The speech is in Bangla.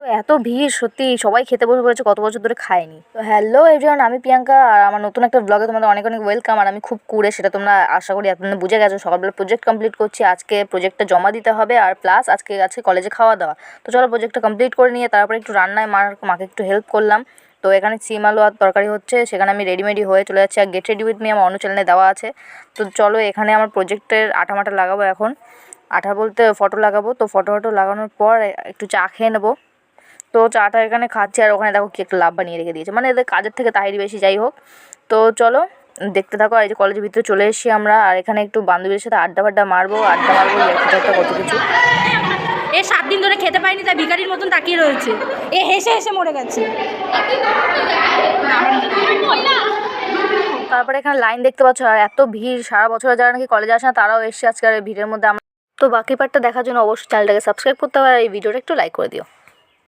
তো এত ভিড়, সত্যি সবাই খেতে বসে পড়েছে, কত বছর ধরে খায়নি। তো হ্যালো এভরিওয়ান, আমি প্রিয়াঙ্কা আর আমার নতুন একটা ব্লগে তোমাদের অনেক অনেক ওয়েলকাম। আর আমি খুব কুড়ে, সেটা তোমরা আশা করি এতদিন বুঝে গেছো। সকালবেলা প্রজেক্ট কমপ্লিট করছি, আজকে প্রজেক্টটা জমা দিতে হবে, আর প্লাস আজকে কলেজে খাওয়া দাওয়া। তো চলো প্রজেক্টটা কমপ্লিট করে নিয়ে তারপরে একটু রান্নায় মাকে একটু হেল্প করলাম। তো এখানে সিম আলু আর তরকারি হচ্ছে, সেখানে আমি রেডিমেডি হয়ে চলে যাচ্ছি। আর গেট রেডি উইথ মি আমার অন্য চ্যানেলে দেওয়া আছে। তো চলো এখানে আমার প্রজেক্টের আঠা মাটা লাগাবো এখন। আঠা বলতে ফটো লাগাবো। তো ফটো লাগানোর পর একটু চা খেয়ে নেবো। তো চাটা এখানে খাচ্ছি, আর ওখানে দেখো কি একটা লাভ বানিয়ে রেখে দিয়েছে, মানে এদের কাজের থেকে তাহিরি বেশি। যাই হোক, তো চলো দেখতে থাকো। আর এই যে কলেজের ভিতরে চলে এসেছি আমরা, আর এখানে একটু বান্ধবীদের সাথে আড্ডা মারবো একটা কত কিছু। এ 7 দিন ধরে খেতে পায়নি, তাই ভিখারির মতন তাকিয়ে রয়েছে। এ হেসে হেসে মরে গেছে। তারপরে এখানে লাইন দেখতে পাচ্ছ, আর এত ভিড়। সারা বছর যারা নাকি কলেজে আসে না তারাও এসছে আজকে আর এই ভিড়ের মধ্যে। আমরা তো বাকি পার্টটা দেখার জন্য অবশ্যই চ্যানেলটাকে সাবস্ক্রাইব করতে হবে, আর এই ভিডিওটা একটু লাইক করে দিও।